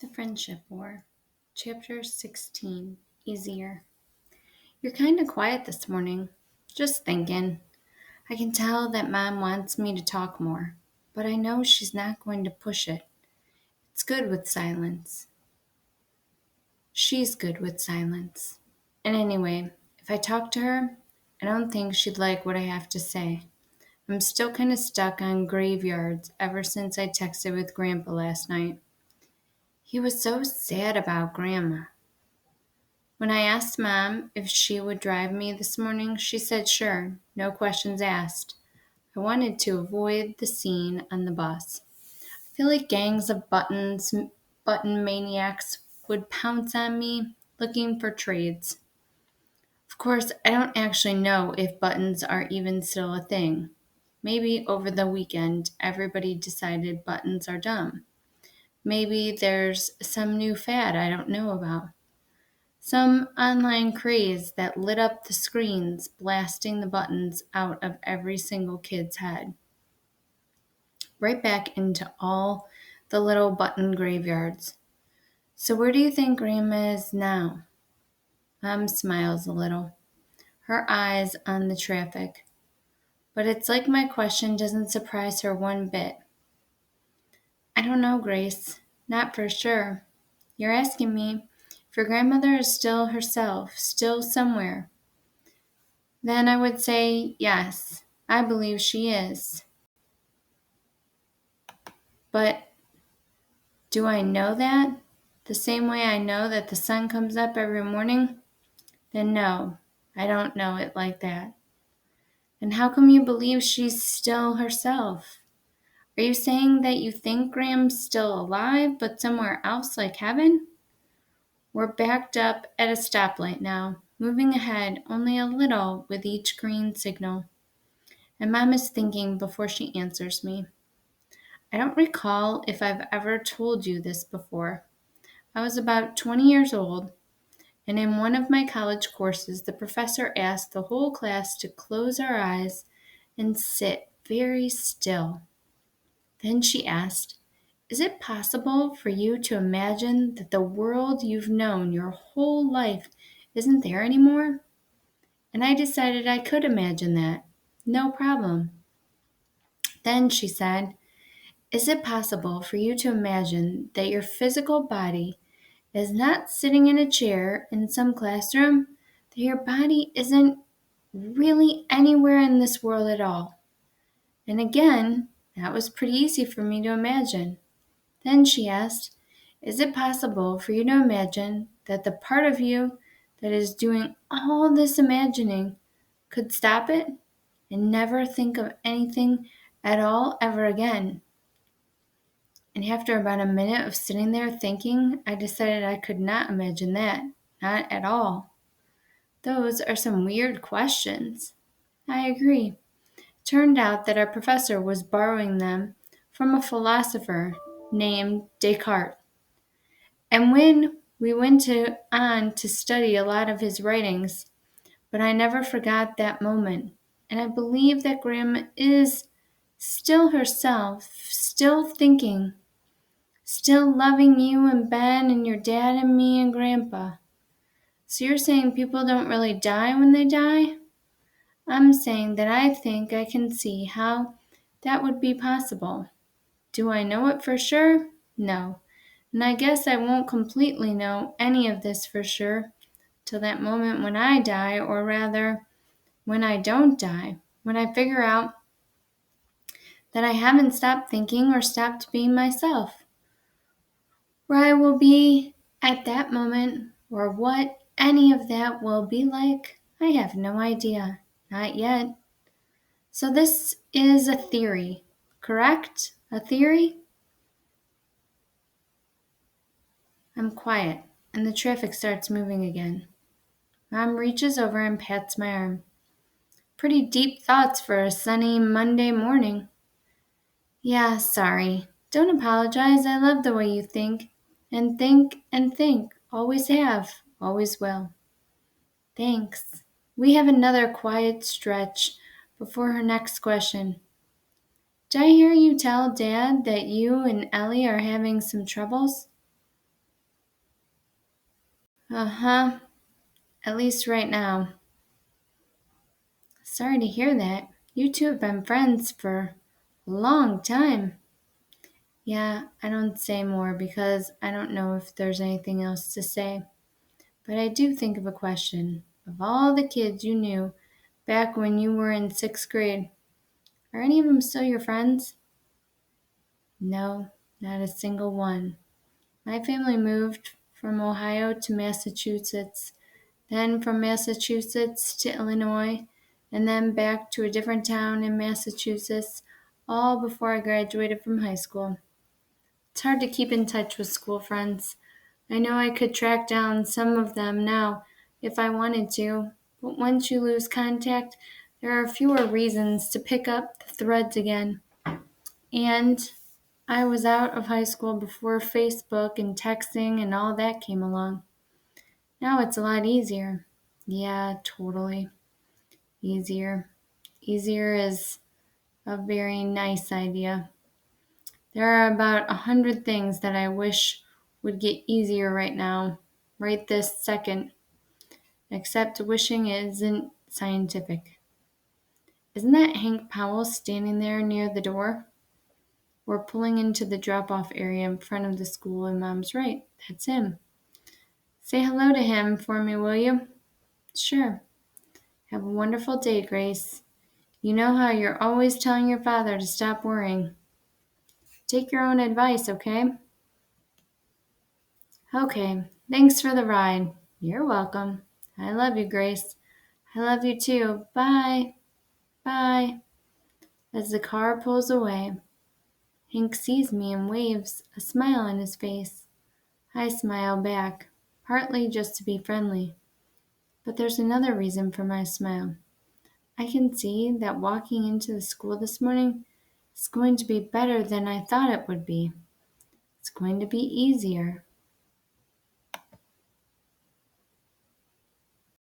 The Friendship War, Chapter 16, Easier. You're kind of quiet this morning. Just thinking. I can tell that Mom wants me to talk more, but I know she's not going to push it. It's good with silence. She's good with silence. And anyway, if I talk to her, I don't think she'd like what I have to say. I'm still kind of stuck on graveyards ever since I texted with Grandpa last night. He was so sad about Grandma. When I asked Mom if she would drive me this morning, she said sure, no questions asked. I wanted to avoid the scene on the bus. I feel like gangs of button maniacs would pounce on me looking for trades. Of course, I don't actually know if buttons are even still a thing. Maybe over the weekend everybody decided buttons are dumb. Maybe there's some new fad I don't know about. Some online craze that lit up the screens, blasting the buttons out of every single kid's head. Right back into all the little button graveyards. So where do you think Grandma is now? Mom smiles a little, her eyes on the traffic. But it's like my question doesn't surprise her one bit. I don't know, Grace. Not for sure. You're asking me if your grandmother is still herself, still somewhere. Then I would say yes, I believe she is. But do I know that? The same way I know that the sun comes up every morning? Then no, I don't know it like that. And how come you believe she's still herself? Are you saying that you think Graham's still alive, but somewhere else like heaven? We're backed up at a stoplight now, moving ahead only a little with each green signal. And Mom is thinking before she answers me. I don't recall if I've ever told you this before. I was about 20 years old, and in one of my college courses, the professor asked the whole class to close our eyes and sit very still. Then she asked, is it possible for you to imagine that the world you've known your whole life isn't there anymore? And I decided I could imagine that. No problem. Then she said, is it possible for you to imagine that your physical body is not sitting in a chair in some classroom, that your body isn't really anywhere in this world at all? And again, that was pretty easy for me to imagine. Then she asked, is it possible for you to imagine that the part of you that is doing all this imagining could stop it and never think of anything at all ever again? And after about a minute of sitting there thinking, I decided I could not imagine that. Not at all. Those are some weird questions. I agree. Turned out that our professor was borrowing them from a philosopher named Descartes. And when we on to study a lot of his writings, but I never forgot that moment. And I believe that Grandma is still herself, still thinking, still loving you and Ben and your dad and me and Grandpa. So you're saying people don't really die when they die? I'm saying that I think I can see how that would be possible. Do I know it for sure? No. And I guess I won't completely know any of this for sure till that moment when I die, or rather, when I don't die, when I figure out that I haven't stopped thinking or stopped being myself. Where I will be at that moment, or what any of that will be like, I have no idea. Not yet. So this is a theory, correct? A theory? I'm quiet, and the traffic starts moving again. Mom reaches over and pats my arm. Pretty deep thoughts for a sunny Monday morning. Yeah, sorry. Don't apologize. I love the way you think. And think and think. Always have. Always will. Thanks. We have another quiet stretch before her next question. Did I hear you tell Dad that you and Ellie are having some troubles? Uh-huh. At least right now. Sorry to hear that. You two have been friends for a long time. Yeah, I don't say more because I don't know if there's anything else to say. But I do think of a question. Of all the kids you knew back when you were in sixth grade, are any of them still your friends? No, not a single one. My family moved from Ohio to Massachusetts, then from Massachusetts to Illinois, and then back to a different town in Massachusetts, all before I graduated from high school. It's hard to keep in touch with school friends. I know I could track down some of them now if I wanted to, but once you lose contact, there are fewer reasons to pick up the threads again. And I was out of high school before Facebook and texting and all that came along. Now it's a lot easier. Yeah, totally. Easier. Easier is a very nice idea. There are about 100 things that I wish would get easier right now, right this second, except wishing isn't scientific. Isn't that Hank Powell standing there near the door? We're pulling into the drop off area in front of the school, and Mom's right. That's him. Say hello to him for me, will you? Sure. Have a wonderful day, Grace. You know how you're always telling your father to stop worrying. Take your own advice, okay? Okay, thanks for the ride. You're welcome. I love you, Grace. I love you too. Bye. Bye. As the car pulls away, Hank sees me and waves, a smile on his face. I smile back, partly just to be friendly. But there's another reason for my smile. I can see that walking into the school this morning is going to be better than I thought it would be. It's going to be easier.